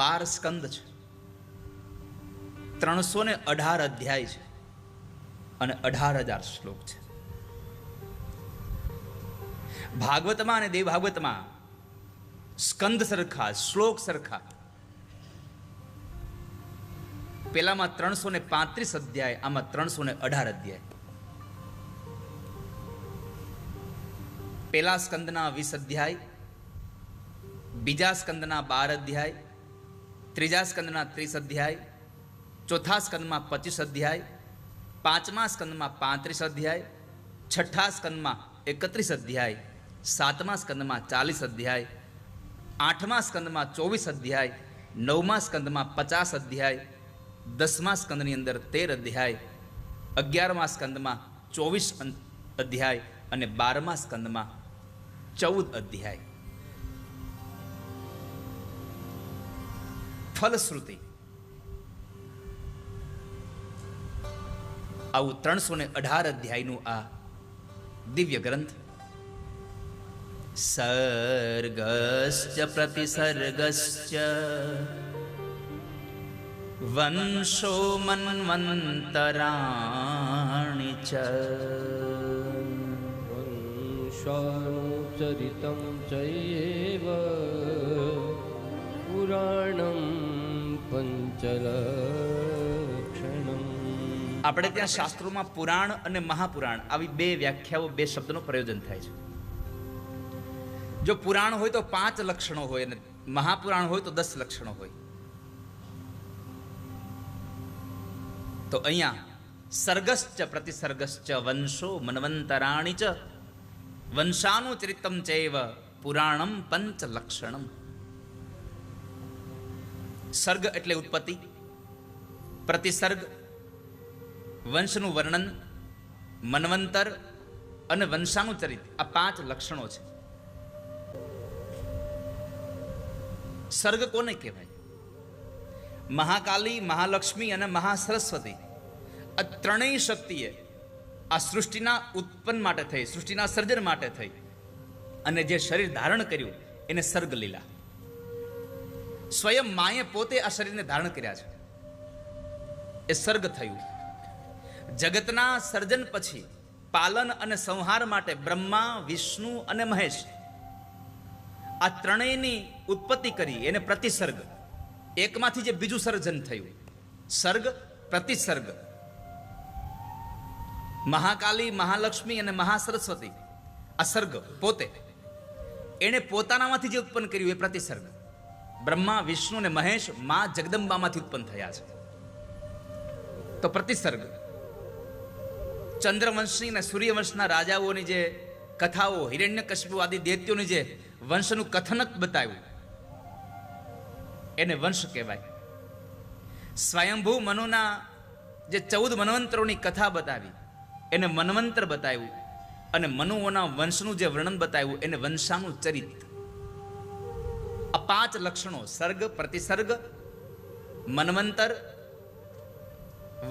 12 સ્કંદ છે, 318 અધ્યાય છે અને 18,000 શ્લોક છે. ભાગવતમાં અને દેવ ભાગવતમાં સ્કંદ સરખા, શ્લોક સરખા. પેલામાં 335 અધ્યાય, આમાં 318 અધ્યાય. પેલા સ્કંદના 20 અધ્યાય, બીજા સ્કંદના 12 અધ્યાય, ત્રીજા સ્કંદના 30 અધ્યાય, ચોથા સ્કંદમાં 25 અધ્યાય, પાંચમા સ્કંદમાં 35 અધ્યાય, છઠ્ઠા સ્કંદમાં 31 અધ્યાય, સાતમા સ્કંદમાં 40 અધ્યાય, આઠમા સ્કંદમાં 24 અધ્યાય, નવમા સ્કંદમાં 50 અધ્યાય, 10મા સ્કંદની અંદર 13 અધ્યાય, 11મા સ્કંદમાં 24 અધ્યાય અને 12મા સ્કંદમાં 14 અધ્યાય. ફલશ્રુતિ આવું 318 અધ્યાયનું આ દિવ્ય ગ્રંથ. સર્ગશ્ચ પ્રતિસર્ગશ્ચ વંશો મન્વંતરાણિ ચ વંશાનુચરિતં ચૈવ પુરાણં પંચલક્ષણમ. આપણે ત્યાં શાસ્ત્રોમાં પુરાણ અને મહાપુરાણ આવી બે વ્યાખ્યાઓ, બે શબ્દનો પ્રયોજન થાય છે. જો પુરાણ હોય તો 5 લક્ષણો હોય અને મહાપુરાણ હોય તો 10 લક્ષણો હોય. તો અહીંયા સર્ગશ્ચ પ્રતિસર્ગશ્ચ વંશો મન્વંતરાણિ ચ વંશાનુચરિતમ ચૈવ પુરાણમ પંચલક્ષણમ. સર્ગ એટલે ઉત્પત્તિ, પ્રતિસર્ગ વંશનું વર્ણન, મન્વંતર અને વંશાનુચરિત, આ 5 લક્ષણો છે. સર્ગ કોને કહેવાય? મહાકાલી, મહાલક્ષ્મી અને મહાસરસ્વતી, આ ત્રણેય શક્તિએ આ સૃષ્ટિના ઉત્પન્ન માટે થઈ, સૃષ્ટિના સર્જન માટે થઈ અને જે શરીર ધારણ કર્યું એને સર્ગ લીલા. સ્વયં માએ પોતે આ શરીરને ધારણ કર્યા છે, એ સર્ગ થયું. જગતના સર્જન પછી પાલન અને સંહાર માટે બ્રહ્મા, વિષ્ણુ અને મહેશ આ ત્રણેયની ઉત્પત્તિ કરી, એને પ્રતિસર્ગ. એકમાંથી જે બીજું સર્જન થયું, સર્ગ પ્રતિસર્ગ. મહાકાલી, મહાલક્ષ્મી અને મહાસરસ્વતી આ સર્ગ પોતે, એને પોતાનામાંથી જે ઉત્પન્ન કર્યું એ પ્રતિસર્ગ. બ્રહ્મા, વિષ્ણુ અને મહેશ મા જગદંબામાંથી ઉત્પન્ન થયા છે, તો પ્રતિસર્ગ. ચંદ્રવંશની અને સૂર્યવંશના રાજાઓની જે કથાઓ, હિરણ્યકશિપુ આદિ દૈત્યોની જે વંશનું કથનક બતાવ્યું એને વંશ કહેવાય. સ્વયંભૂ મનુના જે 14 મન્વંતરોની કથા બતાવી એને મન્વંતર બતાવ્યું અને મનુઓના વંશનું જે વર્ણન બતાવ્યું એને વંશાનું ચરિત. આ 5 લક્ષણો, સર્ગ, પ્રતિસર્ગ, મન્વંતર,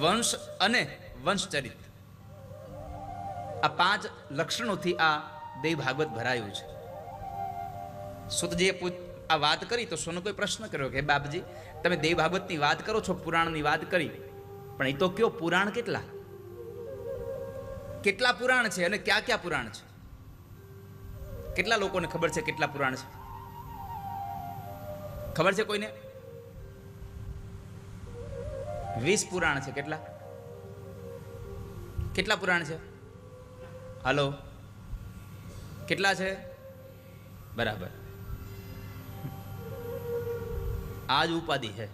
વંશ અને વંશચરિત, આ 5 લક્ષણોથી આ દેવ ભાગવત ભરાયું છે. સુતજીએ આ વાત કરી તો સોનો કોઈ પ્રશ્ન કર્યો કે બાપજી તમે દેવ ભાગવતની વાત કરો છો, પુરાણની વાત કરી, પણ એ તો કયો પુરાણ કેટલા? કેટલા પુરાણ છે અને ક્યાં ક્યાં પુરાણ છે? કેટલા લોકોને ખબર છે કેટલા પુરાણ છે? ખબર છે કોઈને? 20 પુરાણ છે. કેટલા કેટલા પુરાણ છે? હાલો, કેટલા છે? બરાબર, આજ ઉપાધિ છે.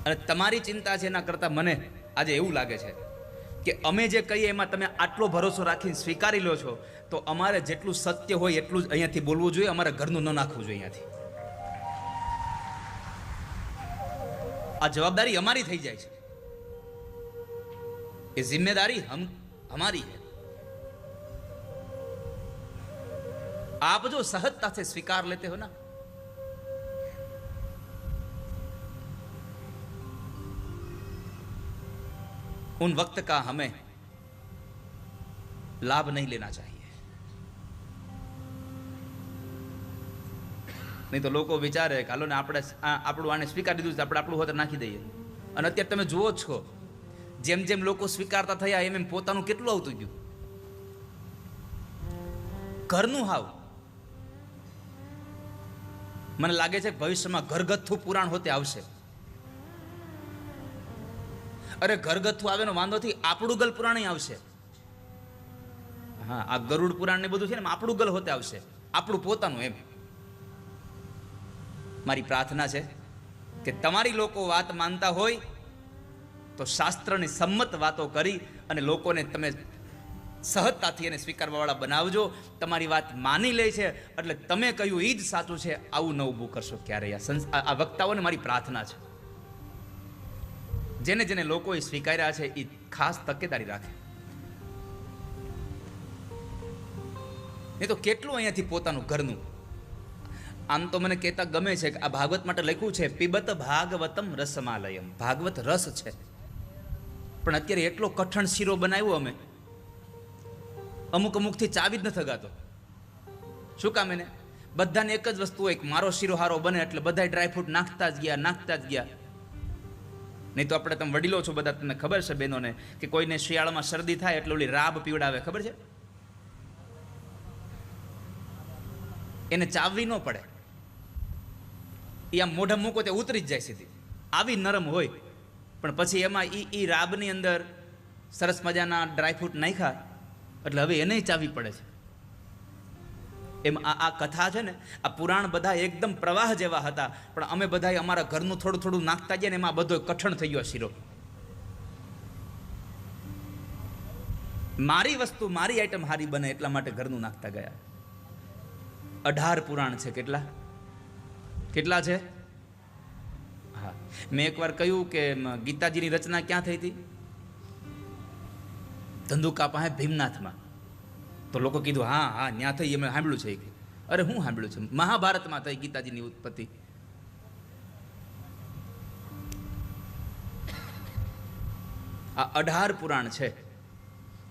અને તમારી ચિંતા છે એના કરતા મને આજે એવું લાગે છે કે અમે જે કહીએ એમાં તમે આટલો ભરોસો રાખીને સ્વીકારી લો છો, તો અમારે જેટલું સત્ય હોય એટલું જ અહીંયાથી બોલવું જોઈએ, અમારે ઘરનું ન નાખવું જોઈએ અહીંયાથી. આ જવાબદારી અમારી થઈ જાય છે, ये जिम्मेदारी हमारी है. आप जो सहजता से स्वीकार लेते हो ना, उन वक्त का हमें लाभ नहीं लेना चाहिए. નહીં તો લોકો વિચારે કે હાલો ને આપણે આપણું આને સ્વીકારી દીધું છે, આપણે આપણું હોત નાખી દઈએ. અને અત્યારે તમે જુઓ છો જેમ જેમ લોકો સ્વીકારતા થયા એમ એમ પોતાનું કેટલું આવતું ગયું. ઘરનું હાવ મને લાગે છે કે ભવિષ્યમાં ઘરગથ્થું પુરાણ હોતે આવશે. અરે ઘરગથ્થું આવેનો વાંધો થી આપણું ગલ પુરાણ આવશે. હા, આ ગરુડ પુરાણ ને બધું છે ને આપણું ગલ હોતે આવશે, આપણું પોતાનું. એમ મારી પ્રાર્થના છે કે તમારી લોકો વાત માનતા હોય તો શાસ્ત્રની સંમત વાતો કરી અને લોકોને તમે સહજતાથી એને સ્વીકારવા વાળા બનાવજો. તમારી વાત માની લે છે એટલે તમે કહ્યું એ જ સાચું છે, આવું ન ઊભું કરશો ક્યારેય. આ વક્તાઓને મારી પ્રાર્થના છે, જેને જેને લોકોએ સ્વીકાર્યા છે એ ખાસ તકેદારી રાખે. નહીં તો કેટલું અહીંયાથી પોતાનું ઘરનું. આમ તો મને કહેતા ગમે છે કે આ ભાગવત માટે લખ્યું છે પિબત ભાગવતમ રસમાલયમ. ભાગવત રસ છે, પણ અત્યારે એટલો કઠણ શીરો બનાવ્યો અમે, અમુકથી ચાવી જ ન થગાતો. શું કામ? એને બધાને એક જ વસ્તુ હોય કે મારો શીરો હારો બને એટલે બધા ડ્રાયફ્રૂટ નાખતા જ ગયા. નહીં તો આપણે તમે વડીલો છો બધા, તમને ખબર છે બહેનોને કે કોઈને શિયાળામાં શરદી થાય એટલે ઓલી રાબ પીવડાવે, ખબર છે? એને ચાવવી ન પડે, એ આમ મોઢા મૂકો તે ઉતરી જ જાય સીધી, આવી નરમ હોય. પણ પછી એમાં ઈ રાબની અંદર સરસ મજાના ડ્રાયફ્રૂટ નાખ્યા એટલે હવે એને ચાવી પડે છે. એમ આ કથા છે ને, આ પુરાણ બધા એકદમ પ્રવાહ જેવા હતા, પણ અમે બધા અમારા ઘરનું થોડું થોડું નાખતા ગયા ને એમાં બધો કઠણ થઈ ગયો શીરો. મારી વસ્તુ, મારી આઈટમ હારી બને એટલા માટે ઘરનું નાખતા ગયા. 18 પુરાણ છે. કેટલા છે? હા, મેં એકવાર કહ્યું કે ગીતાજીની રચના ક્યાં થઈ હતી? ધંધુકા પાસે ભીમનાથમાં. તો લોકો કીધું હા ત્યાં થઈ, એમ સાંભળ્યું છે. અરે હું સાંભળ્યું છે? મહાભારતમાં થઈ ગીતાજીની ઉત્પત્તિ. આ 18 પુરાણ છે.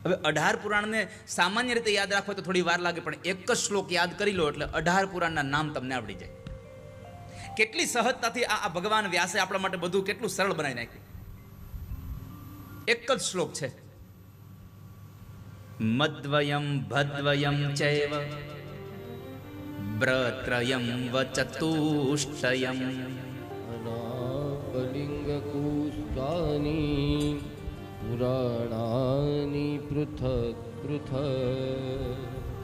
હવે 18 પુરાણને સામાન્ય રીતે યાદ રાખવો તો થોડી વાર લાગે, પણ એક જ શ્લોક યાદ કરી લો એટલે 18 પુરાણના નામ તમને આવડી જાય. કેટલી સહજતાથી આ ભગવાન વ્યાસે આપણા માટે બધું કેટલું સરળ બનાવી નાખ્યું. એક જ શ્લોક છે. મદ્વયમ ભદ્વયમ ચૈવ બ્રત્રયમ વચતુષ્ટયમ અનાકલિંગ કુષ્ટાની પુરાણાની પૃથક પૃથક.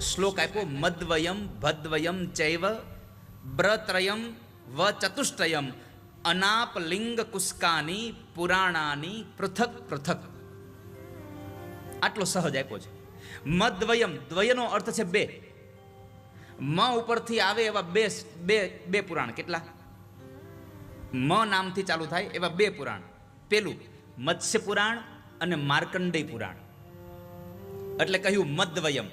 શ્લોક આપ્યો મદ્વયમ ભદ્વયમ ચૈવ બ્રત્રયમ વચતુષ્ટયમ અનાપલિંગ કુસ્કાની પુરાણાની પૃથક પૃથક. આટલો સહજ આપ્યો છે. મદ્વયમ, દ્વયનો અર્થ છે બે. મ ઉપરથી આવે એવા બે પુરાણ. કેટલા? મ નામથી ચાલુ થાય એવા બે પુરાણ. પેલું મત્સ્ય પુરાણ અને માર્કંડેય પુરાણ, એટલે કહ્યું મદ્વયમ.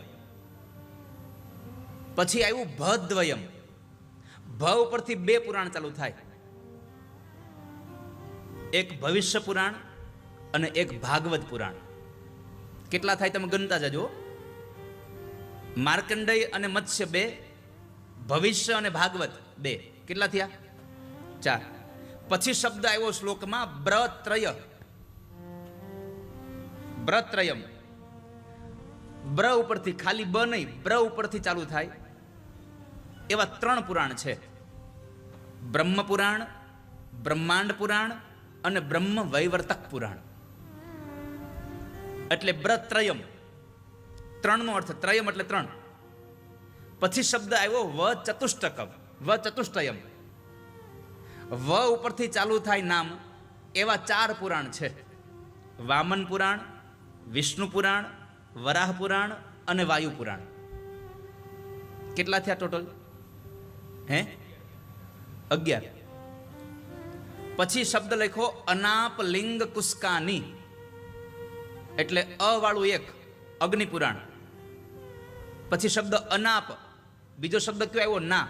પછી આવ્યું ભદ્વયમ. ભ ઉપરથી બે પુરાણ ચાલુ થાય, એક ભવિષ્ય પુરાણ અને એક ભાગવત પુરાણ. કેટલા થાય તમે ગણતા જજો. માર્કંડેય અને મત્સ્ય બે, ભવિષ્ય અને ભાગવત બે. કેટલા થયા? 4. પછી શબ્દ આવ્યો શ્લોકમાં બ્રત્રય. બ્રત્રયમ. બ્ર ઉપરથી, ખાલી બ નહીં, બ્ર ઉપરથી ચાલુ થાય એવા 3 પુરાણ છે. બ્રહ્મ પુરાણ, બ્રહ્માંડ પુરાણ અને બ્રહ્મ વૈવર્તક પુરાણ. એટલે બ્રત્રયમ, 3 નો અર્થ, ત્રયમ એટલે 3. પછી શબ્દ આવ્યો વ ચતુષ્ટકમ, વ ચતુષ્ટયમ. વ ઉપરથી ચાલુ થાય નામ એવા 4 પુરાણ છે. વામન પુરાણ, વિષ્ણુ પુરાણ, વરાહ પુરાણ અને વાયુ પુરાણ. કેટલા થયા ટોટલ? 11. પછી શબ્દ લખો અનાપલિંગ કુસ્કાની, એટલે અ વાળું 1, અગ્નિ પુરાણ. પછી શબ્દ અનાપ, બીજો શબ્દ કયો આવ્યો? ના.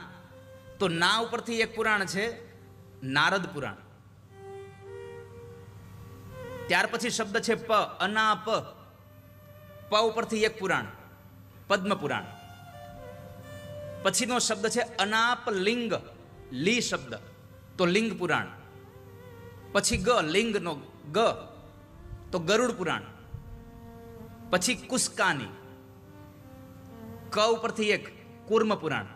તો ના ઉપરથી એક પુરાણ છે નારદ પુરાણ. ત્યાર પછી શબ્દ છે પ, અનાપ. પ ઉપરથી એક પુરાણ પદ્મ પુરાણ. પછીનો શબ્દ છે અનાપલિંગ, લી શબ્દ તો લિંગ પુરાણ, પછી ગ લિંગનો ગ તો ગરુડ પુરાણ, પછી કુસ્કાની, ક ઉપરથી એક કુર્મ પુરાણ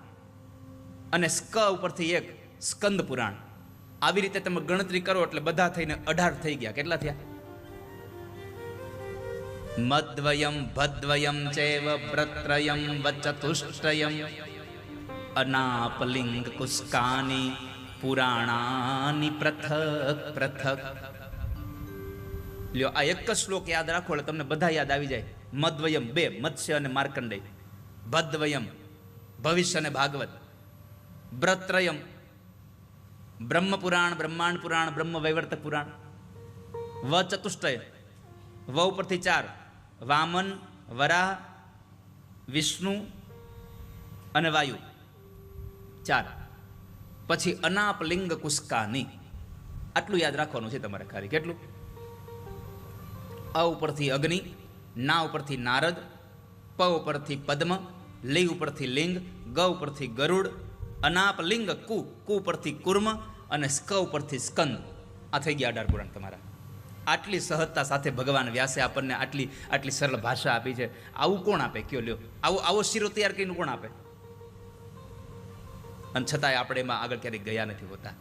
અને સ્ક ઉપરથી એક સ્કંદ પુરાણ. આવી રીતે તમે ગણતરી કરો એટલે બધા થઈને 18 થઈ ગયા. કેટલા થયા? મદ્વયમ ભદ્વયમ ચૈવ વ્રત્રયમ વચતુષ્ટયમ અનાપલિંગ કુસ્કાની પુરાણાની પૃથક પૃથક. લ્યો, આ એક જ શ્લોક યાદ રાખો એટલે તમને બધા યાદ આવી જાય. મદ્વયમ 2 મત્સ્ય અને માર્કંડેય, ભદ્વયમ ભવિષ્ય અને ભાગવત, વ્રત્રયમ બ્રહ્મ પુરાણ, બ્રહ્માંડ પુરાણ, બ્રહ્મ વૈવર્તક પુરાણ, વ ચતુષ્ટય વ ઉપરથી 4 વામન, વરાહ, વિષ્ણુ અને વાયુ 4, પછી અનાપલિંગ કુસ્કાની. આટલું યાદ રાખવાનું છે તમારે ખાલી. કેટલું? અ ઉપરથી અગ્નિ, ના ઉપરથી નારદ, પ ઉપરથી પદ્મ, લિ ઉપરથી લિંગ, ગ ઉપરથી ગરુડ, અનાપલિંગ કુ ઉપરથી કુર્મ અને સ્ક ઉપરથી સ્કંદ. આ થઈ ગયા 18 પુરાણ તમારા. આટલી સહજતા સાથે ભગવાન વ્યાસે આપણને આટલી સરળ ભાષા આપી છે. આવું કોણ આપે? કયો લ્યો, આવો શીરો તૈયાર કરીને કોણ આપે? અને છતાંય આપણે એમાં આગળ ક્યારેય ગયા નથી હોતા.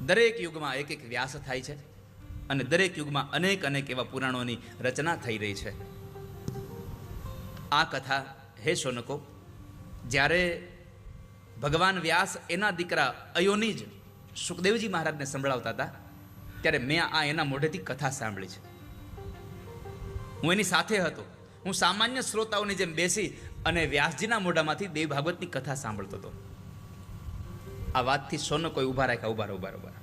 દરેક યુગમાં એક એક વ્યાસ થાય છે અને દરેક યુગમાં અનેક એવા પુરાણોની રચના થઈ રહી છે. આ કથા, હે શૌનકો, જ્યારે ભગવાન વ્યાસ એના દીકરા અયોનિજ સુખદેવજી મહારાજને સંભળાવતા હતા ત્યારે મેં આ એના મોઢેથી કથા સાંભળી છે. હું એની સાથે હતો. હું સામાન્ય શ્રોતાઓની જેમ બેસી અને વ્યાસજીના મોઢામાંથી દેવ ભાગવતની કથા સાંભળતો હતો. આ વાતથી સોનો કોઈ ઊભા રાખ્યા. ઉભા.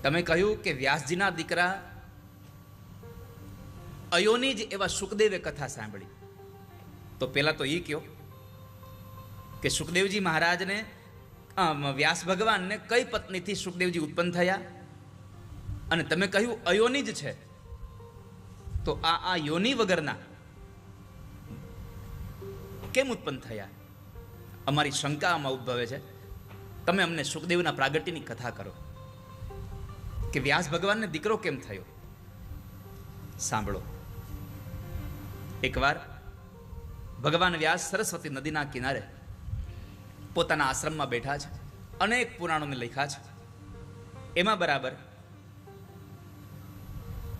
તમે કહ્યું કે વ્યાસજીના દીકરા અયોનિજ એવા સુખદેવે કથા સાંભળી, તો પેલા તો એ કહો કે સુખદેવજી મહારાજને, વ્યાસ ભગવાનને કઈ પત્નીથી સુખદેવજી ઉત્પન્ન થયા? અને તમે કહ્યું અયોનિજ છે, તો આ યોની વગરના કેમ ઉત્પન્ન થયા? અમારી શંકા આમાં ઉદ્ભવે છે. તમે અમને સુખદેવના પ્રાગટ્યની કથા કરો કે વ્યાસ ભગવાનને દીકરો કેમ થયો. સાંભળો. એકવાર ભગવાન વ્યાસ સરસ્વતી નદીના કિનારે પોતાના આશ્રમમાં બેઠા છે. અનેક પુરાણોને લખ્યા છે. એમાં બરાબર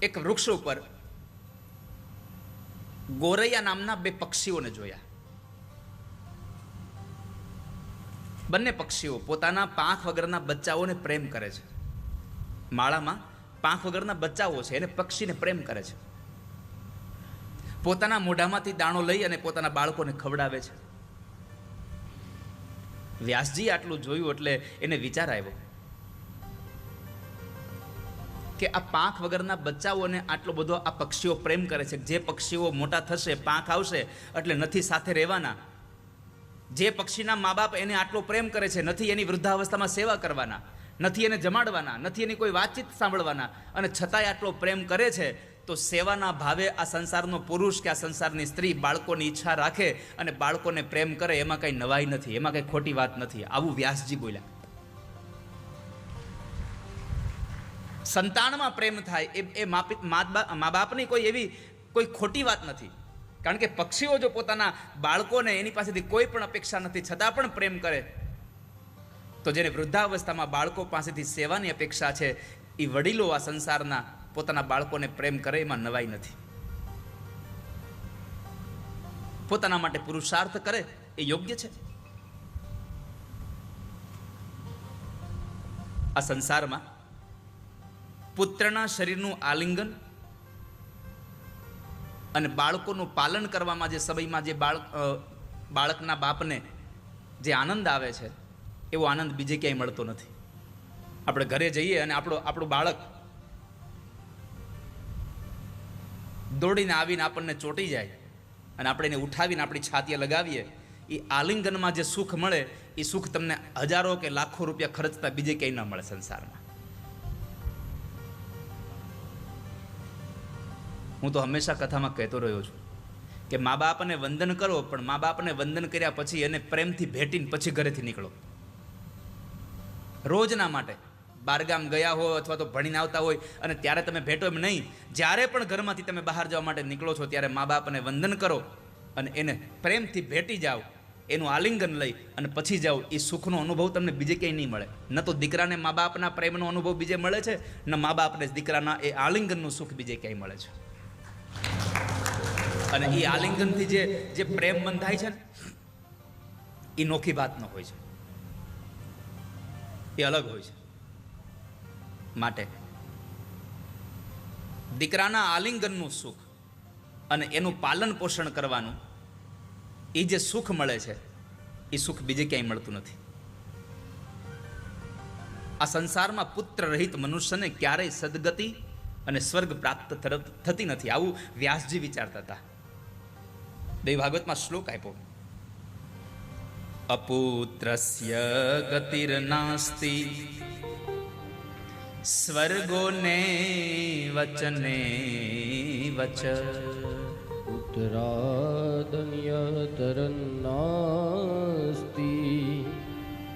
એક વૃક્ષ ઉપર ગોરૈયા નામના 2 પક્ષીઓને જોયા. બંને પક્ષીઓ પોતાના પાંખ વગરના બચ્ચાઓને પ્રેમ કરે છે. માળામાં પાંખ વગરના બચ્ચાઓ છે, એને પક્ષીને પ્રેમ કરે છે. પોતાના મોઢામાંથી દાણો લઈ અને પોતાના બાળકોને ખવડાવે છે. વ્યાસજી આટલું જોયું એટલે એને વિચાર આવ્યો કે આ પાંખ વગરના બચ્ચાઓને આટલો બધો આ પક્ષીઓ પ્રેમ કરે છે. જે પક્ષીઓ મોટા થશે, પાંખ આવશે એટલે નથી સાથે રહેવાના. જે પક્ષીના મા બાપ એને આટલો પ્રેમ કરે છે, નથી એની વૃદ્ધાવસ્થામાં સેવા કરવાના, નથી એને જમાડવાના, નથી એની કોઈ વાતચીત સાંભળવાના, અને છતાંય આટલો પ્રેમ કરે છે, તો સેવાના ભાવે આ સંસારનો પુરુષ કે આ સંસારની સ્ત્રી બાળકોની ઈચ્છા રાખે અને બાળકોને પ્રેમ કરે, એમાં કંઈ નવાઈ નથી, એમાં કંઈ ખોટી વાત નથી. આવું વ્યાસજી બોલ્યા. સંતાનમાં પ્રેમ થાય એ મા બાપની કોઈ એવી કોઈ ખોટી વાત નથી. કારણ કે પક્ષીઓ જો પોતાના બાળકોને એની પાસેથી કોઈ પણ અપેક્ષા નથી છતાં પણ પ્રેમ કરે, તો જેને વૃદ્ધાવસ્થામાં બાળકો પાસેથી સેવાની અપેક્ષા છે, એ વડીલો આ સંસારના પોતાના બાળકોને પ્રેમ કરે, એમાં નવાઈ નથી. પોતાના માટે પુરુષાર્થ કરે એ યોગ્ય છે. આ સંસારમાં પુત્રના શરીરનું આલિંગન અને બાળકોનું પાલન કરવામાં જે સમયમાં જે બાળકના બાપને જે આનંદ આવે છે, એવો આનંદ બીજે ક્યાંય મળતો નથી. આપણે ઘરે જઈએ અને આપણું બાળક દોડીને આવીને આપણને ચોંટી જાય અને આપણે એને ઉઠાવીને આપણી છાતીએ લગાવીએ, એ આલિંગનમાં જે સુખ મળે એ સુખ તમને હજારો કે લાખો રૂપિયા ખર્ચતા બીજે ક્યાંય ન મળે સંસારમાં. હું તો હંમેશા કથામાં કહેતો રહ્યો છું કે મા બાપને વંદન કરો, પણ મા બાપને વંદન કર્યા પછી એને પ્રેમથી ભેટીને પછી ઘરેથી નીકળો. રોજના માટે બારગામ ગયા હોય અથવા તો ભણીને આવતા હોય અને ત્યારે તમે ભેટો એમ નહીં, જ્યારે પણ ઘરમાંથી તમે બહાર જવા માટે નીકળો છો ત્યારે મા બાપને વંદન કરો અને એને પ્રેમથી ભેટી જાઓ, એનું આલિંગન લઈ અને પછી જાઓ. એ સુખનો અનુભવ તમને બીજે ક્યાંય નહીં મળે. ન તો દીકરાને મા બાપના પ્રેમનો અનુભવ બીજે મળે છે, ન મા બાપને દીકરાના એ આલિંગનનું સુખ બીજે ક્યાંય મળે છે. અને એ આલિંગનથી જે પ્રેમ બંધાય છે ને એ નોખી વાત ન હોય છે, એ અલગ હોય છે. માટે દીકરાના આલિંગનનું સુખ અને એનું પાલન પોષણ કરવાનું એ જે સુખ મળે છે એ સુખ બીજે ક્યાંય મળતું નથી. આ સંસારમાં પુત્ર રહિત મનુષ્યને ક્યારેય સદગતિ અને સ્વર્ગ પ્રાપ્ત થતી નથી. આવું વ્યાસજી વિચારતા હતા. દેવ ભાગવતમાં શ્લોક આપ્યો, અપુત્રસ્ય ગતિર્નાસ્તિ સ્વર્ગો ને વચને વચ ઉત્તરાદન્યતરન્નાસ્તિ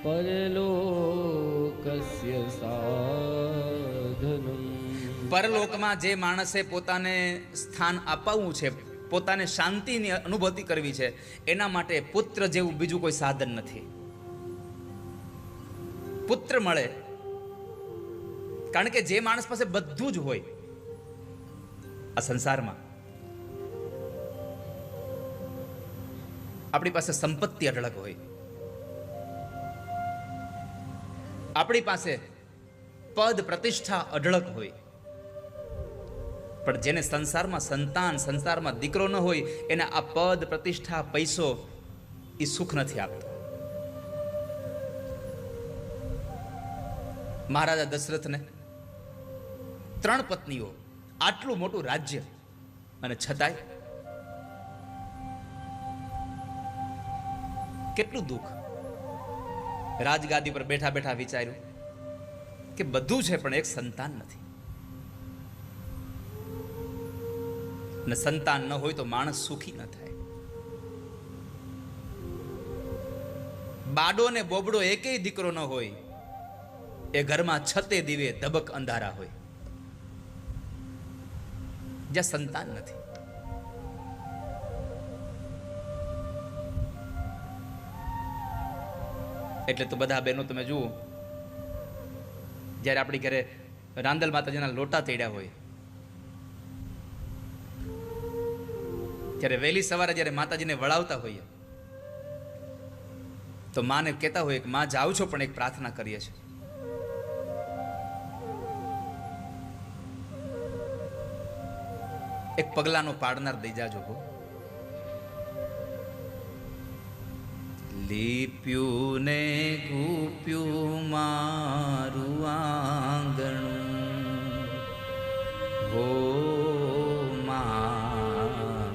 પરલોકસ્ય સાધનમ. પરલોકમાં જે માણસે પોતાને સ્થાન અપાવવું છે, પોતાને શાંતિની અનુભૂતિ કરવી છે, એના માટે પુત્ર જેવું બીજું કોઈ સાધન નથી. પુત્ર મળે કારણ કે જે માણસ પાસે બધું જ હોય આ સંસારમાં, આપણી પાસે સંપત્તિ અઢળક હોય, આપણી પાસે પદ પ્રતિષ્ઠા અઢળક હોય, પણ જેને સંસારમાં સંતાન, સંસારમાં દીકરો ન હોય એને આ પદ પ્રતિષ્ઠા પૈસો એ સુખ નથી આપતો. મહારાજા દશરથને 3 પત્નીઓ, આટલું મોટું રાજ્ય, અને છતાંય કેટલું દુઃખ. રાજગાદી પર બેઠા બેઠા વિચાર્યું કે બધું છે પણ એક સંતાન નથી. ને સંતાન ન હોય તો માણસ સુખી ન થાય. બાડો ને બોબડો એકેય દીકરો ન હોય એ ઘરમાં છતે દીવે ધબક અંધારા હોય, જ્યાં સંતાન નથી. એટલે તો બધા બહેનો તમે જુઓ, જ્યારે આપણી ઘરે રાંદલ માતાજીના લોટા તેડ્યા હોય ત્યારે વહેલી સવારે જ્યારે માતાજીને વળાવતા હોઈએ તો માને કહેતા હોય કે માં જાઉં છો પણ એક પ્રાર્થના કરીએ છીએ. એક પગલાનો પાડનાર દઈ જાજો હો. લીપ્યું ને ગૂપ્યું મારું આંગણું હો માં,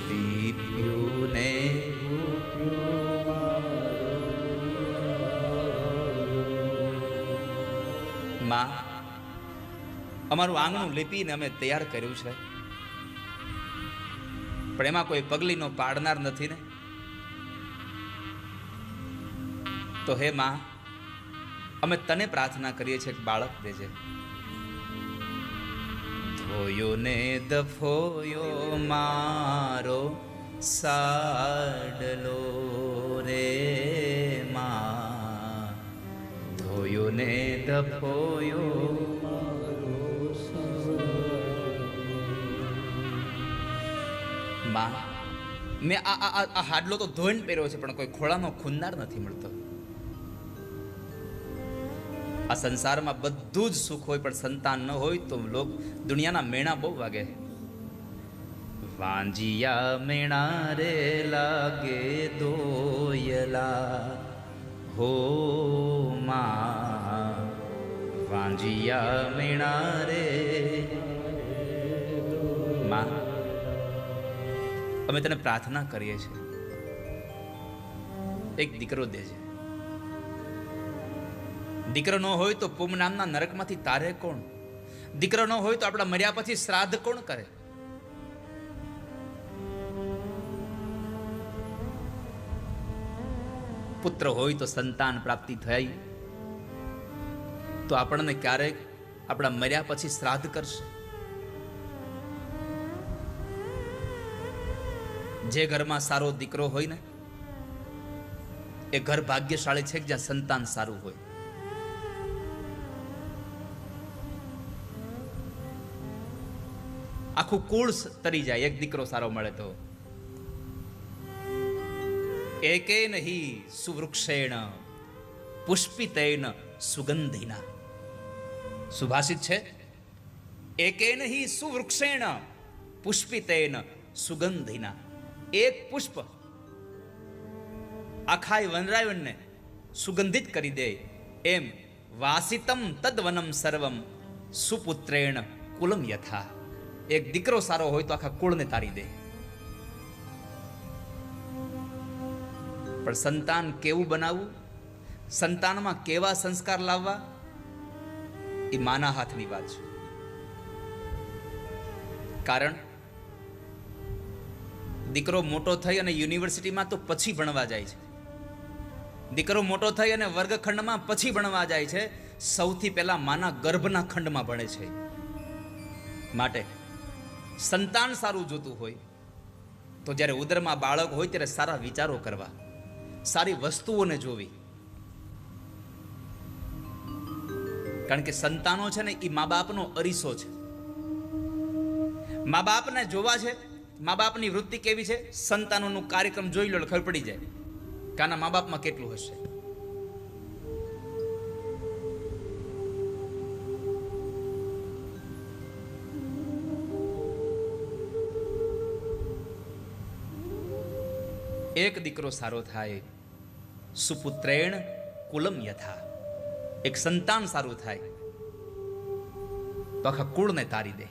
લીપ્યું ને માં, અમારું આંગણું લીપીને અમે તૈયાર કર્યું છે, પણ એમાં કોઈ પગલીનો પાડનાર નથી ને. તો હે માં, અમે તને પ્રાર્થના કરીએ છીએ કે બાળક દેજે. ધોયો ને દફોયો મારો સાડલો રે માં, ધોયો ને દફોયો માં. મેં આ હાડલો તો ધોઈને પહેર્યો છે પણ કોઈ ખોળાનો ખૂંદાર નથી મળતો. આ સંસારમાં બધું જ સુખ હોય પણ સંતાન ન હોય તો દુનિયાના મેણા બહુ વાગે. વાંજિયા મેણા રે લાગે દોયલા હો માં, વાંજિયા મેણા રે માં. અમે તને પ્રાર્થના કરીએ છીએ એક દીકરો દેજે. દીકરો ન હોય તો પૂમ નામના નરકમાંથી તારે કોણ? દીકરો ન હોય તો આપણા મર્યા પછી શ્રાદ્ધ કોણ કરે? પુત્ર હોય તો સંતાન પ્રાપ્તિ થાય, તો આપણને ક્યારેક આપણા મર્યા પછી શ્રાદ્ધ કરશે? જે ઘરમાં સારો દીકરો હોય ને એ ઘર ભાગ્યશાળી છે જ્યાં સંતાન સારું હોય. આખું કુળ તરી જાય એક દીકરો સારો મળે તો. એકેન હિ સુવૃક્ષેણ પુષ્પિતેન સુગંધિના. સુભાષિત છે, એકેન હિ સુવૃક્ષેણ પુષ્પિતેન સુગંધિના. એક પુષ્પ આખા વનરાયવનને સુગંધિત કરી દે એમ વાસિતમ તદ્વનમ સર્વમ સુપુત્રેણ કુલમ યથા. એક દીકરો સારો હોય તો આખા કુળને તારી દે. પણ સંતાન કેવું બનાવવું, સંતાનમાં કેવા સંસ્કાર લાવવા, એ માના હાથની વાત છે. કારણ દીકરો મોટો થઈ અને યુનિવર્સિટીમાં તો પછી ભણવા જાય છે. દીકરો મોટો થઈ અને વર્ગખંડમાં પછી ભણવા જાય છે. સૌથી પહેલા માના ગર્ભના ખંડમાં ભણે છે. માટે સંતાન સારું જોતું હોય તો જ્યારે ઉદરમાં બાળક હોય ત્યારે સારા વિચારો કરવા, સારી વસ્તુઓને જોવી. કારણ કે સંતાનો છે ને એ મા બાપનો અરીસો છે. મા બાપને જોવા છે, મા બાપની વૃત્તિ કેવી છે, સંતાનોનું કાર્યક્રમ જોઈ લો એટલે ખબર પડી જાય કે આના મા બાપમાં કેટલું હશે. એક દીકરો સારો થાય, સુપુત્રેણ કુલમ યથા. એક સંતાન સારું થાય તો આખા કુળને તારી દે.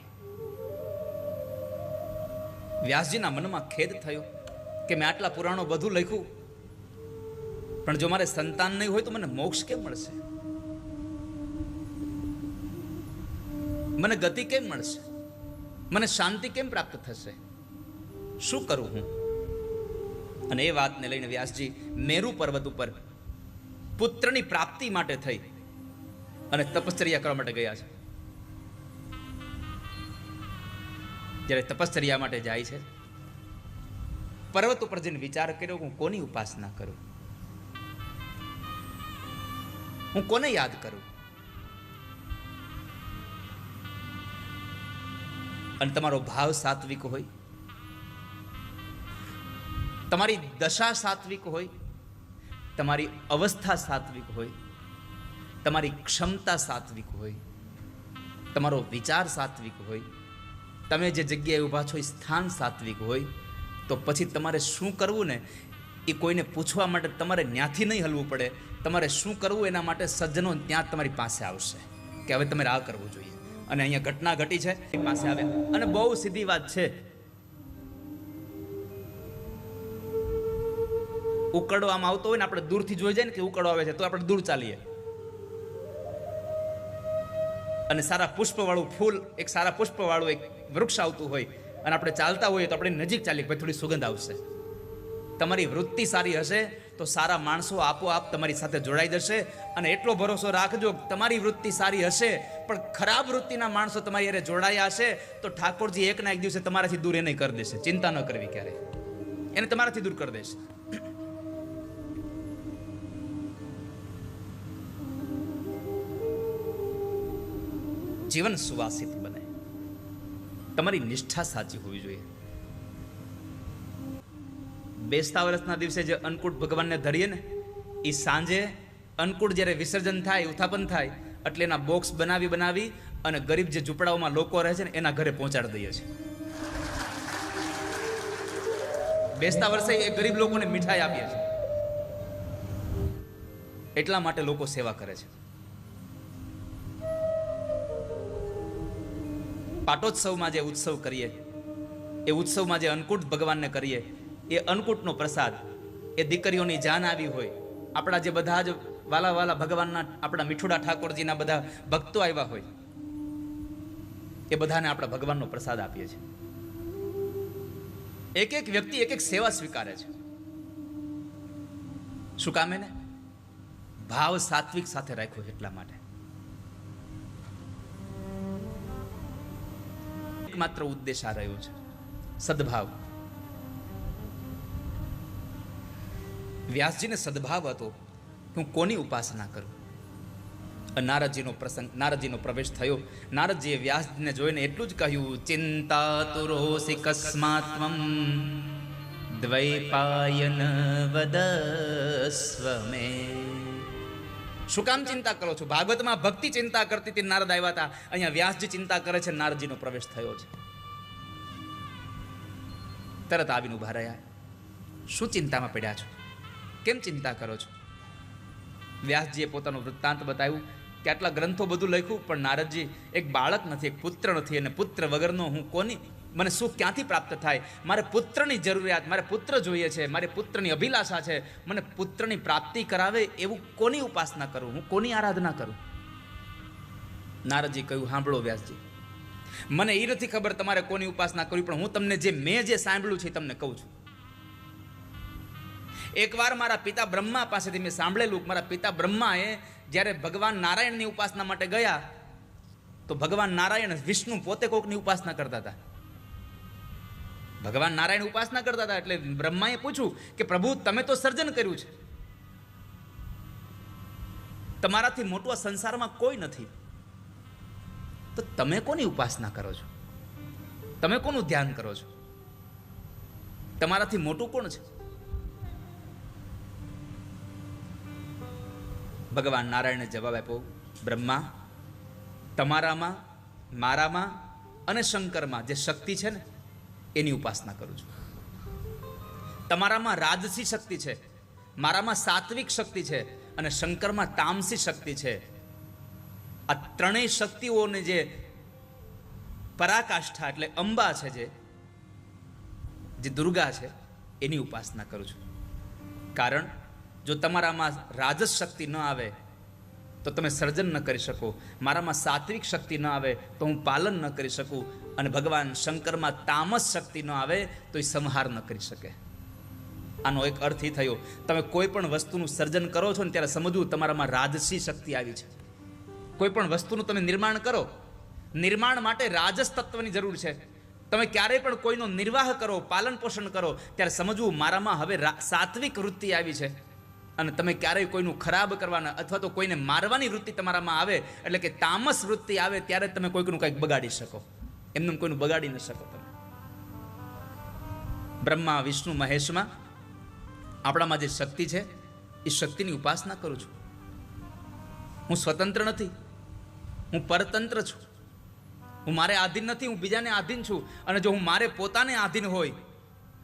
વ્યાસજીના મનમાં ખેદ થયો કે મેં આટલા પુરાણો બધું લખ્યું, પણ જો મારે સંતાન નહીં હોય તો મને મોક્ષ કેમ મળશે? મને ગતિ કેમ મળશે? મને શાંતિ કેમ પ્રાપ્ત થશે? શું કરું હું? અને એ વાતને લઈને વ્યાસજી મેરુ પર્વત ઉપર પુત્રની પ્રાપ્તિ માટે થઈ અને તપશ્ચર્યા કરવા માટે ગયા છે. જ્યારે તપશ્ચર્યા માટે જાય છે, પર્વત ઉપર જઈને વિચાર કર્યો, હું કોની ઉપાસના કરું, હું કોને યાદ કરું? અને તમારો ભાવ સાત્વિક હોય, તમારી દશા સાત્વિક હોય, તમારી અવસ્થા સાત્વિક હોય, તમારી ક્ષમતા સાત્વિક હોય, તમારો વિચાર સાત્વિક હોય, તમે જે જગ્યાએ ઊભા છો એ સ્થાન સાત્વિક હોય, તો પછી તમારે શું કરવું ને એ કોઈને પૂછવા માટે તમારે ન્યાથી નહીં હલવું પડે. તમારે શું કરવું એના માટે સજ્જનો ત્યાં તમારી પાસે આવશે કે હવે તમારે આ કરવું જોઈએ. અને અહીંયા ઘટના ઘટી છે, એ પાસે આવે અને બહુ સીધી વાત છે. ઉકળો આમ આવતો હોય ને, આપણે દૂરથી જોઈ જાય ને કે ઉકળો આવે છે તો આપણે દૂર ચાલીએ. અને સારા પુષ્પવાળું ફૂલ, એક સારા પુષ્પવાળું એક વૃક્ષ આવતું હોય અને આપણે ચાલતા હોઈએ તો આપણે નજીક ચાલીએ, ભાઈ થોડી સુગંધ આવશે. તમારી વૃત્તિ સારી હશે તો સારા માણસો આપોઆપ તમારી સાથે જોડાઈ જશે. અને એટલો ભરોસો રાખજો, તમારી વૃત્તિ સારી હશે પણ ખરાબ વૃત્તિના માણસો તમારી હારે જોડાયા હશે તો ઠાકોરજી એકના એક દિવસે તમારાથી દૂર એને કરી દેશે. ચિંતા ન કરવી ક્યારે, એને તમારાથી દૂર કરી દેશે. જીવન સુવાસિત બને, તમારી નિષ્ઠા સાચી હોવી જોઈએ. બેસતા વર્ષના દિવસે જે અન્નકૂટ ભગવાનને ધરીએ ને, એ સાંજે અન્નકૂટ જ્યારે વિસર્જન થાય, ઉત્થાપન થાય એટલે એના બોક્સ બનાવી અને ગરીબ જે ઝૂંપડાઓમાં લોકો રહે છે ને એના ઘરે પહોંચાડી દઈએ છીએ. બેસતા વર્ષે એ ગરીબ લોકોને મીઠાઈ આપીએ છીએ. એટલા માટે લોકો સેવા કરે છે. પાટોત્સવમાં જે ઉત્સવ કરીએ, એ ઉત્સવમાં જે અન્નકૂટ ભગવાનને કરીએ, એ અન્નકૂટનો પ્રસાદ, એ દીકરીઓની જાન આવી હોય, આપણા જે બધા જ વાલા વાલા ભગવાનના, આપણા મીઠુડા ઠાકોરજીના બધા ભક્તો આવ્યા હોય, એ બધાને આપણા ભગવાનનો પ્રસાદ આપીએ છીએ. એક એક વ્યક્તિ એક એક સેવા સ્વીકારે છે. શું કામ? એને ભાવ સાત્વિક સાથે રાખ્યો એટલા માટે. એકમાત્ર ઉદ્દેશ આ રહ્યો છે, સદભાવ. વ્યાસજીને સદભાવ હતો કે હું કોની ઉપાસના કરું. નારદજીનો પ્રસંગ, નારદજીનો પ્રવેશ થયો. નારદજીએ વ્યાસજીને જોઈને એટલું જ કહ્યું, ચિંતાતુરોસી કસ્માત્વમ દ્વૈપાયન વદસ્વ મે. શું કામ ચિંતા કરો છો? ભાગવતમાં ભક્તિ ચિંતા કરતી હતી, નારદ આવ્યા હતા. અહીંયા વ્યાસજી ચિંતા કરે છે, નારદજીનો પ્રવેશ થયો છે. તરત આવીને ઉભા રહ્યા. શું ચિંતામાં પડ્યા છો? કેમ ચિંતા કરો છો? વ્યાસજીએ પોતાનું વૃત્તાંત બતાવ્યું કે આટલા ગ્રંથો બધું લખ્યું, પણ નારદજી એક બાળક નથી, એક પુત્ર નથી, અને પુત્ર વગરનો હું કોની, મને સુખ ક્યાંથી પ્રાપ્ત થાય? મારે પુત્રની જરૂરિયાત, મારે પુત્ર જોઈએ છે, મારે પુત્રની અભિલાષા છે. મને પુત્રની પ્રાપ્તિ કરાવે એવું કોની ઉપાસના કરું, હું કોની આરાધના કરું? નારદજી કહ્યું, સાંભળો વ્યાસજી, મને એ નથી ખબર તમારે કોની ઉપાસના કરવી, પણ હું તમને મેં જે સાંભળ્યું છે એ તમને કહું છું. એકવાર મારા પિતા બ્રહ્મા પાસેથી મેં સાંભળેલું, મારા પિતા બ્રહ્માએ જ્યારે ભગવાન નારાયણની ઉપાસના માટે ગયા, તો ભગવાન નારાયણ, વિષ્ણુ પોતે કોકની ઉપાસના કરતા હતા. ભગવાન નારાયણ ઉપાસના કરતા હતા. એટલે બ્રહ્માએ પૂછ્યું કે પ્રભુ, તમે તો સર્જન કર્યું છે, તમારાથી મોટું આ સંસારમાં કોઈ નથી, તો તમે કોની ઉપાસના કરો છો? તમે કોનું ધ્યાન કરો છો? તમારાથી મોટું કોણ છે? ભગવાન નારાયણે જવાબ આપ્યો, બ્રહ્મા, તમારામાં, મારામાં અને શંકરમાં જે શક્તિ છે ને, એની ઉપાસના કરું છું. તમારામાં રાજસી શક્તિ છે, મારામાં સાત્વિક શક્તિ છે, અને શંકરમાં તામસી શક્તિ છે. આ ત્રણેય શક્તિઓને જે પરાકાષ્ઠા એટલે અંબા છે, જે દુર્ગા છે, એની ઉપાસના કરું છું. કારણ જો તમારામાં રાજસ શક્તિ ન આવે તો તમે સર્જન ન કરી શકો, મારામાં સાત્વિક શક્તિ ન આવે તો હું પાલન ન કરી શકું, અને ભગવાન શંકરમાં તામસ શક્તિ ન આવે તો એ સંહાર ન કરી શકે. આનો એક અર્થ એ થયો, તમે કોઈ પણ વસ્તુનું સર્જન કરો છો ને ત્યારે સમજવું તમારામાં રાજસી શક્તિ આવી છે. કોઈ પણ વસ્તુનું તમે નિર્માણ કરો, નિર્માણ માટે રાજસ તત્વની જરૂર છે. તમે ક્યારેય પણ કોઈનો નિર્વાહ કરો, પાલન પોષણ કરો, ત્યારે સમજવું મારામાં હવે સાત્વિક વૃત્તિ આવી છે. અને તમે ક્યારેય કોઈનું ખરાબ કરવાના અથવા તો કોઈને મારવાની વૃત્તિ તમારામાં આવે, એટલે કે તામસ વૃત્તિ આવે, ત્યારે તમે કોઈનું કંઈક બગાડી શકો. એમને કોઈનું બગાડી ન શકો તમે. બ્રહ્મા, વિષ્ણુ, મહેશમાં આપણામાં જે શક્તિ છે એ શક્તિની ઉપાસના કરું છું. હું સ્વતંત્ર નથી, હું પરતંત્ર છું. હું મારે આધીન નથી, હું બીજાને આધીન છું. અને જો હું મારે પોતાને આધીન હોય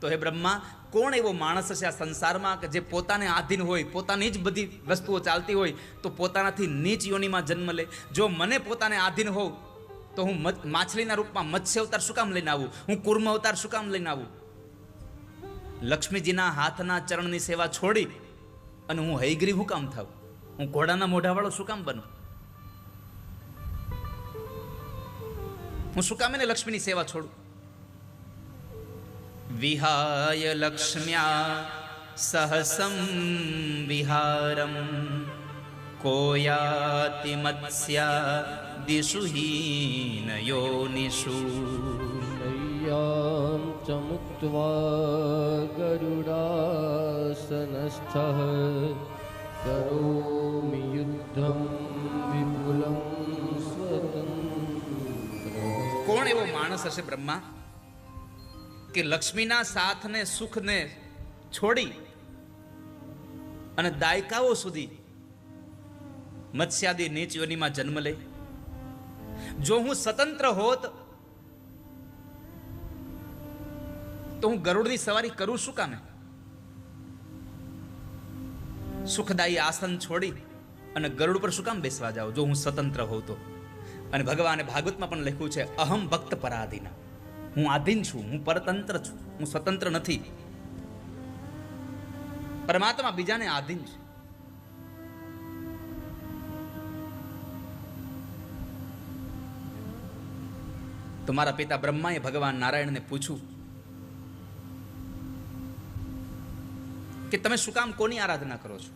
તો હે બ્રહ્મા, કોણ એવો માણસ હશે આ સંસારમાં કે જે પોતાને આધીન હોય, પોતાની જ બધી વસ્તુઓ ચાલતી હોય, તો પોતાનાથી નીચ યોનિમાં જન્મ લે? જો મને પોતાને આધીન હોઉં તો હું માછલીના રૂપમાં મત્સ્ય અવતાર શું કામ લઈને આવું? હું કુર્મ અવતાર શું કામ લઈને આવું? લક્ષ્મીજીના હાથના ચરણની સેવા છોડી અને હું હૈગ્રીવ હું કામ થાઉં? હું ઘોડાના મોઢાવાળો શું કામ બનું? હું શું કામ એને લક્ષ્મીની સેવા છોડું? વિહાય લક્ષ્મ્યા સહસં વિહારમ કોયાતિ મત્સ્યા દિશુ હીન યોનિષુ. શય્યામ ચ મુક્ત્વા ગરુડાસનસ્થઃ કરોમિ યુદ્ધં વિપુલં સ્વતંત્ર. કોણ એવો માણસ હશે બ્રહ્મા કે લક્ષ્મીના સાથને, સુખને છોડી અને દાયકાઓ સુધી મત્સ્યાદી નીચ યોનિમાં જન્મ લે? જો હું સ્વતંત્ર હોત તો હું ગરુડની સવારી કરું શું કામે? સુખદાયી આસન છોડી અને ગરુડ પર શું કામ બેસવા જાઓ જો હું સ્વતંત્ર હોઉં તો? અને ભગવાને ભાગવતમાં પણ લખ્યું છે, અહમ ભક્ત પરાધીન. હું આધીન છું, હું પરતંત્ર છું, હું સ્વતંત્ર નથી. પરમાત્મા બીજાને આધીન છે. તો મારા પિતા બ્રહ્માએ ભગવાન નારાયણને પૂછ્યું કે તમે શું કામ કોની આરાધના કરો છો?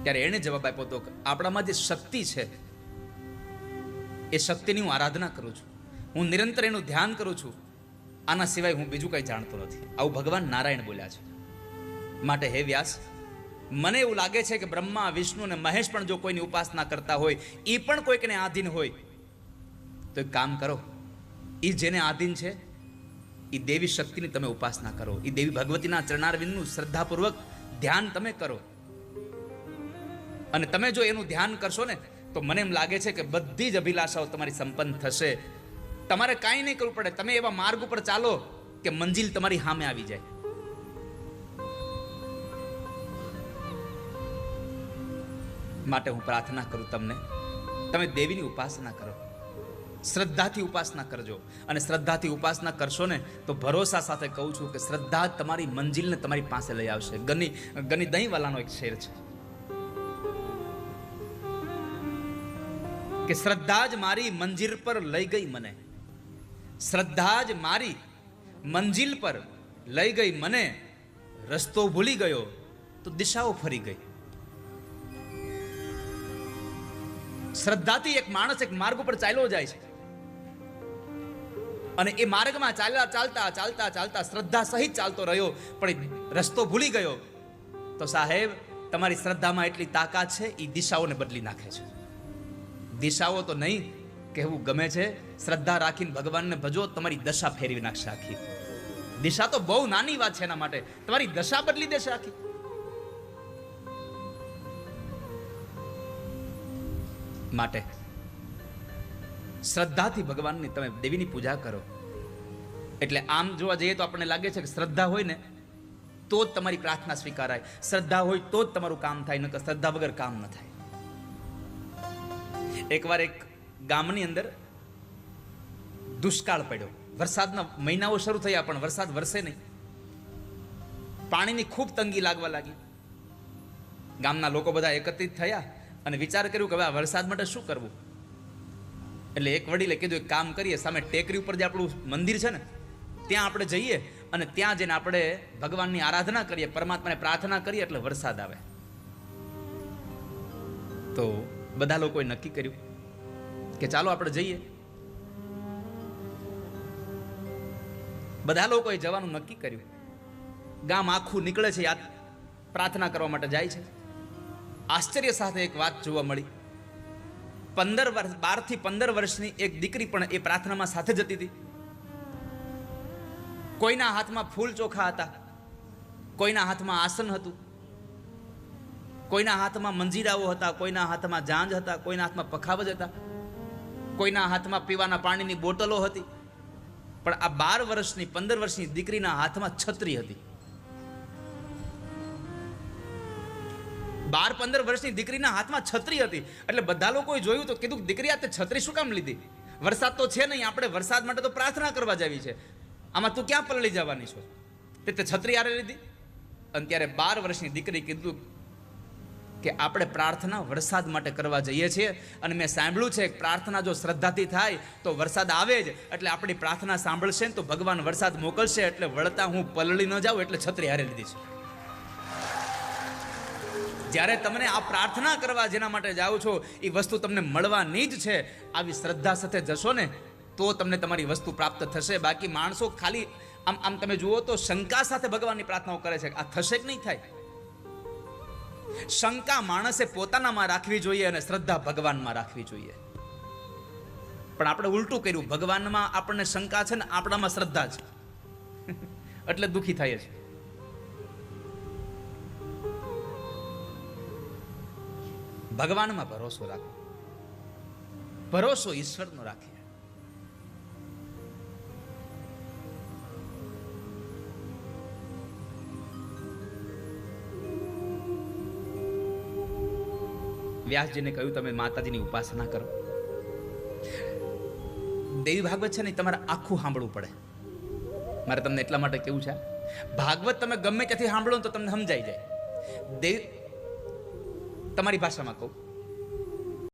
ત્યારે એણે જવાબ આપ્યો હતો કે આપણામાં જે શક્તિ છે એ શક્તિની હું આરાધના કરું છું. હું નિરંતર એનું ધ્યાન કરું છું, આના સિવાય હું બીજું કંઈ જાણતો નથી. આવું ભગવાન નારાયણ બોલ્યા છે. માટે હે વ્યાસ, મને એવું લાગે છે કે બ્રહ્મા, વિષ્ણુ અને મહેશ પણ જો કોઈની ઉપાસના કરતા હોય, એ પણ કોઈકને આધીન હોય, તો એક કામ કરો, એ જેને આધીન છે એ દેવી શક્તિની તમે ઉપાસના કરો. એ દેવી ભગવતીના ચરણારવિંદનું શ્રદ્ધાપૂર્વક ધ્યાન તમે કરો. અને તમે જો એનું ધ્યાન કરશો ને, તો મને એમ લાગે છે કે બધી જ અભિલાષાઓ તમારી સંપન્ન થશે. તમારે કાંઈ નહીં કરવું પડે. તમે એવા માર્ગ ઉપર ચાલો કે મંજિલ તમારી સામે આવી જાય. માટે હું પ્રાર્થના કરું તમને, તમે દેવીની ઉપાસના કરો, શ્રદ્ધાથી ઉપાસના કરજો. અને શ્રદ્ધાથી ઉપાસના કરશો ને તો ભરોસા સાથે કહું છું કે શ્રદ્ધા તમારી મંજિલને તમારી પાસે લઈ આવશે. ગની દહીંવાલાનો એક શેર છે કે શ્રદ્ધા જ મારી મંજિલ પર લઈ ગઈ મને, શ્રદ્ધા જ મારી મંજિલ પર લઈ ગઈ મને, રસ્તો ભૂલી ગયો તો દિશાઓ ફરી ગઈ. શ્રદ્ધાથી એક માણસ એક માર્ગ ઉપર ચાલ્યો જાય છે, અને એ માર્ગમાં ચાલતા શ્રદ્ધા સહિત ચાલતો રહ્યો, પણ રસ્તો ભૂલી ગયો, તો સાહેબ તમારી શ્રદ્ધામાં એટલી તાકાત છે, એ દિશાઓને બદલી નાખે છે. દિશાઓ તો નહીં કહેવું ગમે છે, શ્રદ્ધા રાખીને ભગવાનને ભજો, તમારી દશા ફેરવી નાખશે આખી. દિશા તો બહુ નાની વાત છે, એના માટે તમારી દશા બદલી દેશે આખી. માટે શ્રદ્ધાથી ભગવાનની તમે દેવીની પૂજા કરો. એટલે આમ જોવા જઈએ તો આપણને લાગે છે કે શ્રદ્ધા હોય ને તો જ તમારી પ્રાર્થના સ્વીકારાય, શ્રદ્ધા હોય તો જ તમારું કામ થાય, નકર શ્રદ્ધા વગર કામ ન થાય. એકવાર એક ગામની અંદર દુષ્કાળ પડ્યો. વરસાદના મહિનાઓ શરૂ થયા પણ વરસાદ વરસે નહીં. પાણીની ખૂબ તંગી લાગવા લાગી. ગામના લોકો બધા એકત્રિત થયા અને વિચાર કર્યું કે હવે આ વરસાદ માટે શું કરવું. એટલે એક વડીલે કીધું એક કામ કરીએ, સામે ટેકરી ઉપર જે આપણું મંદિર છે ને ત્યાં આપણે જઈએ અને ત્યાં જઈને આપણે ભગવાનની આરાધના કરીએ, પરમાત્માને પ્રાર્થના કરીએ એટલે વરસાદ આવે. તો બધા લોકોએ નક્કી કર્યું કે ચાલો આપણે જઈએ. બધા લોકોએ જવાનું નક્કી કર્યું. ગામ આખું નીકળે છે, યાદ પ્રાર્થના કરવા માટે જાય છે. આશ્ચર્ય સાથે એક વાત જોવા મળી. 12 થી 15 વર્ષની એક દીકરી પણ એ પ્રાર્થનામાં સાથે જતી હતી. કોઈના હાથમાં ફૂલ ચોખા હતા, કોઈના હાથમાં આસન હતું, કોઈના હાથમાં મંજીરાઓ હતા, કોઈના હાથમાં જાંજ હતા, કોઈના હાથમાં પખાવજ હતા, કોઈના હાથમાં પીવાના પાણીની બોટલો હતી. પણ આ 12 વર્ષની 15 વર્ષની દીકરીના હાથમાં છત્રી હતી. 12-15 વર્ષની દીકરીના હાથમાં છત્રી હતી. એટલે બધા લોકોએ જોયું તો કીધું, દીકરી આ તે છત્રી શું કામ લીધી? વરસાદ તો છે નહીં, આપણે વરસાદ માટે તો પ્રાર્થના કરવા જવી છે, આમાં તું ક્યાં પલળી જવાની છો? તે છત્રી આરે લીધી. અને ત્યારે 12 વર્ષની દીકરી કીધું કે આપણે પ્રાર્થના વરસાદ માટે કરવા જઈએ છીએ, અને મેં સાંભળ્યું છે કે પ્રાર્થના જો શ્રદ્ધાથી થાય તો વરસાદ આવે જ. એટલે આપણી પ્રાર્થના સાંભળશે ને તો ભગવાન વરસાદ મોકલશે, એટલે વળતા હું પલળી ન જાઉં એટલે છત્રી હારે લીધી છે. જ્યારે તમને આ પ્રાર્થના કરવા જેના માટે જાઓ છો એ વસ્તુ તમને મળવાની જ છે. આવી શ્રદ્ધા સાથે જશો ને તો તમને તમારી વસ્તુ પ્રાપ્ત થશે. બાકી માણસો ખાલી આમ તમે જુઓ તો શંકા સાથે ભગવાનની પ્રાર્થનાઓ કરે છે, આ થશે કે નહીં થાય. શંકા માણસે પોતાનામાં રાખવી જોઈએ અને શ્રદ્ધા ભગવાનમાં રાખવી જોઈએ. પણ આપણે ઉલટું કર્યું, ભગવાનમાં આપણને શંકા છે ને આપણામાં શ્રદ્ધા છે, એટલે દુઃખી થાય છે. ભગવાનમાં ભરોસો રાખો, ભરોસો ઈશ્વરનો રાખીએ. વ્યાસજીને કહ્યું તમે માતાજીની ઉપાસના કરો. દેવી ભાગવત છે ને તમારે આખું સાંભળવું પડે. મારે તમને એટલા માટે કેવું છે, ભાગવત તમે ગમે ત્યાંથી સાંભળો તો તમને સમજાઈ જાય. તમારી ભાષામાં કહું,